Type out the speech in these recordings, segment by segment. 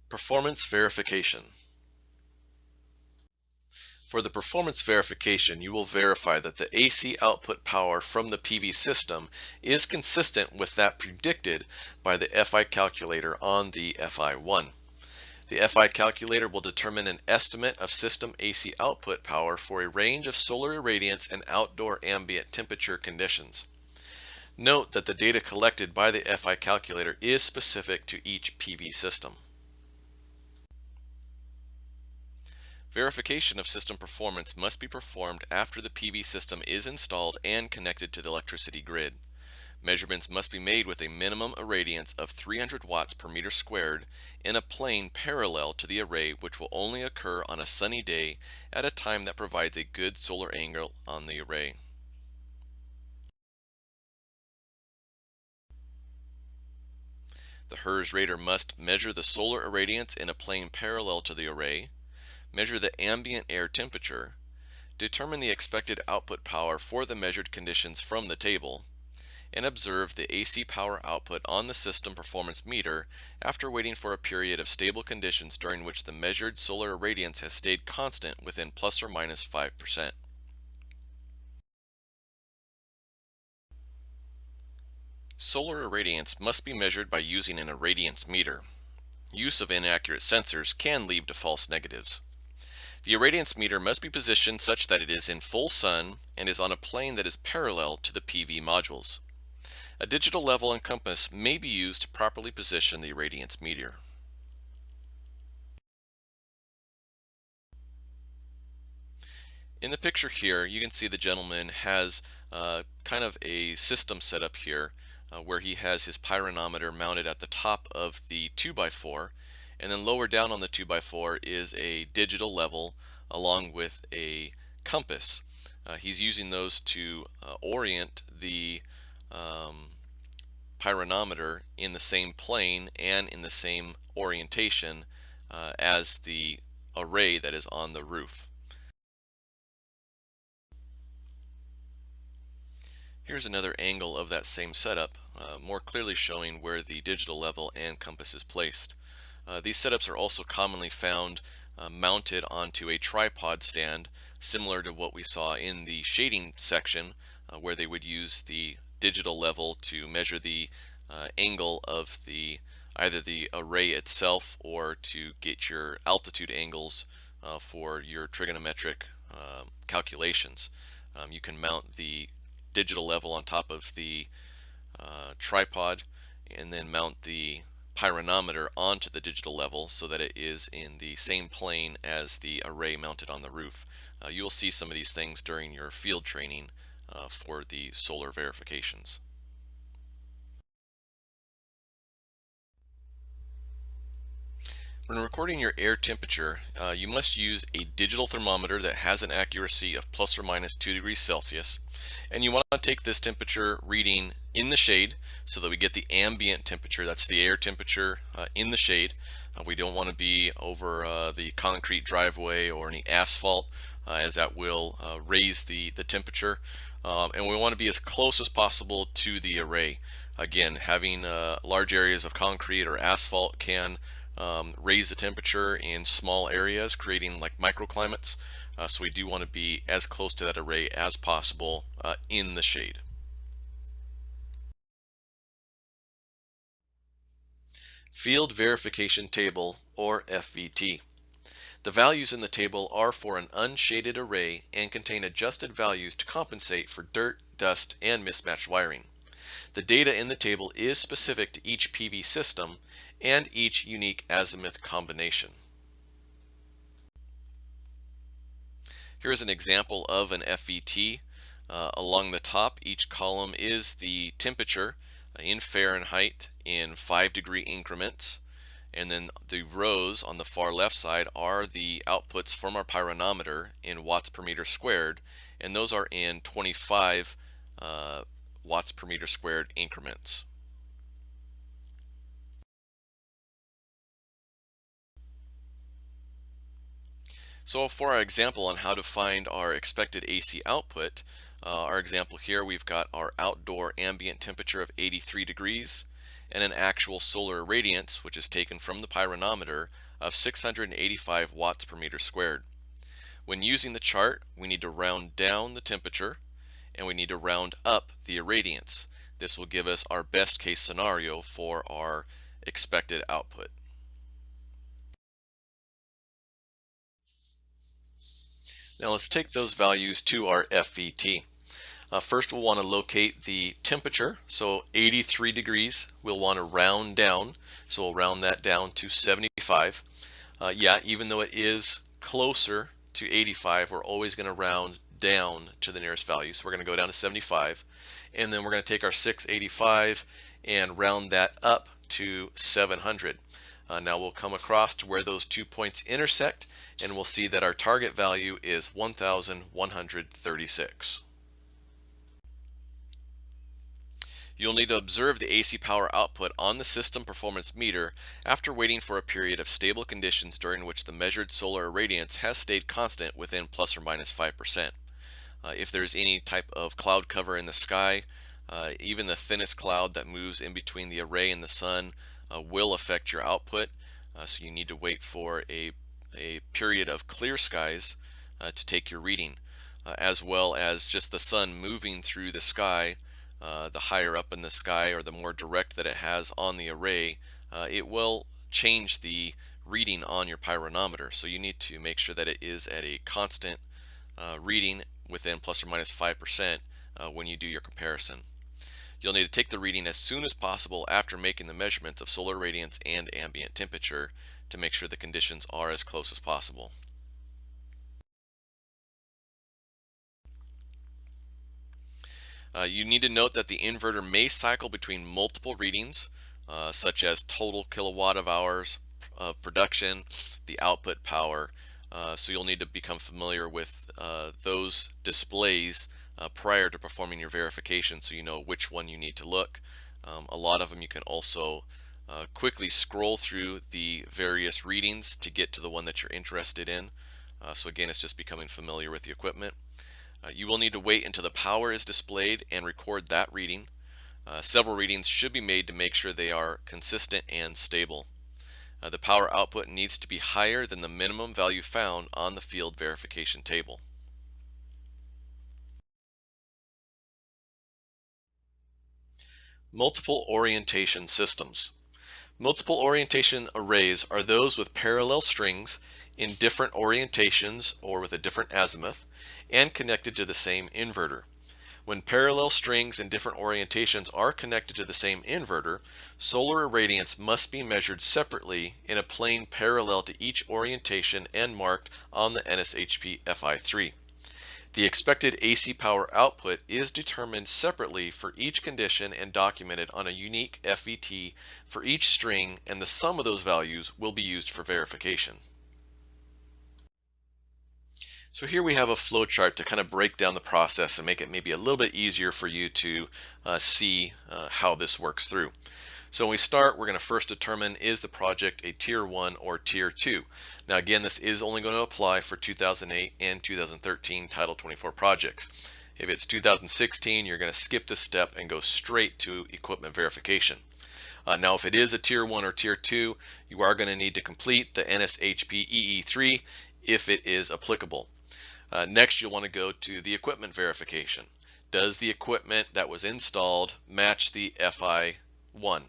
Performance verification. For the performance verification, you will verify that the AC output power from the PV system is consistent with that predicted by the FI calculator on the FI1. The FI calculator will determine an estimate of system AC output power for a range of solar irradiance and outdoor ambient temperature conditions. Note that the data collected by the FI calculator is specific to each PV system. Verification of system performance must be performed after the PV system is installed and connected to the electricity grid. Measurements must be made with a minimum irradiance of 300 watts per meter squared in a plane parallel to the array, which will only occur on a sunny day at a time that provides a good solar angle on the array. The HERS rater must measure the solar irradiance in a plane parallel to the array, measure the ambient air temperature, determine the expected output power for the measured conditions from the table, and observe the AC power output on the system performance meter after waiting for a period of stable conditions during which the measured solar irradiance has stayed constant within plus or minus 5%. Solar irradiance must be measured by using an irradiance meter. Use of inaccurate sensors can lead to false negatives. The irradiance meter must be positioned such that it is in full sun and is on a plane that is parallel to the PV modules. A digital level and compass may be used to properly position the irradiance meter. In the picture here, you can see the gentleman has kind of a system set up here where he has his pyranometer mounted at the top of the 2x4, and then lower down on the 2x4 is a digital level along with a compass. He's using those to orient the pyranometer in the same plane and in the same orientation as the array that is on the roof. Here's another angle of that same setup, more clearly showing where the digital level and compass is placed. These setups are also commonly found mounted onto a tripod stand, similar to what we saw in the shading section, where they would use the digital level to measure the angle of either the array itself or to get your altitude angles for your trigonometric calculations. You can mount the digital level on top of the tripod and then mount the pyranometer onto the digital level so that it is in the same plane as the array mounted on the roof. You will see some of these things during your field training for the solar verifications. When recording your air temperature, you must use a digital thermometer that has an accuracy of plus or minus 2 degrees Celsius. And you want to take this temperature reading in the shade so that we get the ambient temperature, that's the air temperature in the shade. We don't want to be over the concrete driveway or any asphalt as that will raise the temperature. And we want to be as close as possible to the array. Again, having large areas of concrete or asphalt can raise the temperature in small areas, creating like microclimates. So we do want to be as close to that array as possible in the shade. Field Verification Table, or FVT. The values in the table are for an unshaded array and contain adjusted values to compensate for dirt, dust, and mismatched wiring. The data in the table is specific to each PV system and each unique azimuth combination. Here's an example of an FVT. Along the top, each column is the temperature in Fahrenheit in 5-degree increments, and then the rows on the far left side are the outputs from our pyranometer in watts per meter squared, and those are in 25 watts per meter squared increments. So for our example on how to find our expected AC output, our example here, we've got our outdoor ambient temperature of 83 degrees, and an actual solar irradiance, which is taken from the pyranometer, of 685 watts per meter squared. When using the chart, we need to round down the temperature and we need to round up the irradiance. This will give us our best case scenario for our expected output. Now let's take those values to our FVT. First we'll want to locate the temperature, so 83 degrees we'll want to round down, so we'll round that down to 75. Yeah, even though it is closer to 85, we're always going to round down to the nearest value, so we're going to go down to 75, and then we're going to take our 685 and round that up to 700. Now we'll come across to where those 2 points intersect, and we'll see that our target value is 1136. You'll need to observe the AC power output on the system performance meter after waiting for a period of stable conditions during which the measured solar irradiance has stayed constant within plus or minus 5%. If there's any type of cloud cover in the sky, even the thinnest cloud that moves in between the array and the sun will affect your output. So you need to wait for a period of clear skies to take your reading, as well as just the sun moving through the sky. The higher up in the sky or the more direct that it has on the array, it will change the reading on your pyranometer. So you need to make sure that it is at a constant reading within plus or minus 5% when you do your comparison. You'll need to take the reading as soon as possible after making the measurements of solar radiance and ambient temperature to make sure the conditions are as close as possible. You need to note that the inverter may cycle between multiple readings, such as total kilowatt of hours of production, the output power. So you'll need to become familiar with those displays prior to performing your verification, so you know which one you need to look. A lot of them you can also quickly scroll through the various readings to get to the one that you're interested in. So again, it's just becoming familiar with the equipment. You will need to wait until the power is displayed and record that reading. Several readings should be made to make sure they are consistent and stable. The power output needs to be higher than the minimum value found on the field verification table. Multiple orientation systems. Multiple orientation arrays are those with parallel strings in different orientations or with a different azimuth and connected to the same inverter. When parallel strings in different orientations are connected to the same inverter, solar irradiance must be measured separately in a plane parallel to each orientation and marked on the NSHP FI3. The expected AC power output is determined separately for each condition and documented on a unique FVT for each string, and the sum of those values will be used for verification. So here we have a flowchart to kind of break down the process and make it maybe a little bit easier for you to see how this works through. So when we start, we're going to first determine, is the project a Tier 1 or Tier 2? Now again, this is only going to apply for 2008 and 2013 Title 24 projects. If it's 2016, you're going to skip this step and go straight to equipment verification. Now if it is a Tier 1 or Tier 2, you are going to need to complete the NSHP EE3 if it is applicable. Next, you'll want to go to the equipment verification. Does the equipment that was installed match the FI1?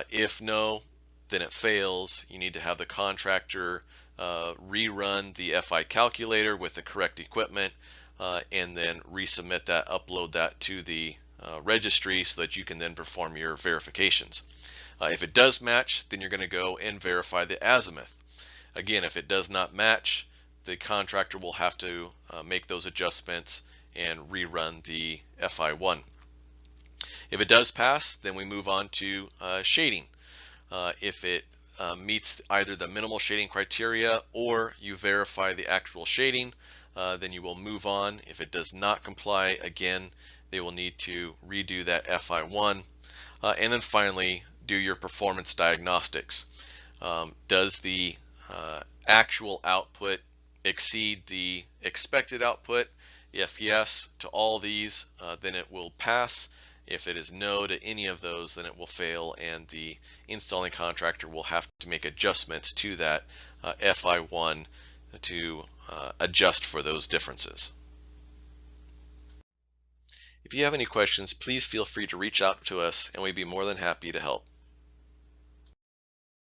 If no, then it fails. You need to have the contractor rerun the FI calculator with the correct equipment and then resubmit that, upload that to the registry so that you can then perform your verifications. If it does match, then you're going to go and verify the azimuth. Again, if it does not match, the contractor will have to make those adjustments and rerun the FI1. If it does pass, then we move on to shading. If it meets either the minimal shading criteria or you verify the actual shading, then you will move on. If it does not comply, again, they will need to redo that FI1. And then finally, do your performance diagnostics. Does the actual output exceed the expected output? If yes to all these, then it will pass. If it is no to any of those, then it will fail, and the installing contractor will have to make adjustments to that FI1 to adjust for those differences. If you have any questions, please feel free to reach out to us, and we'd be more than happy to help.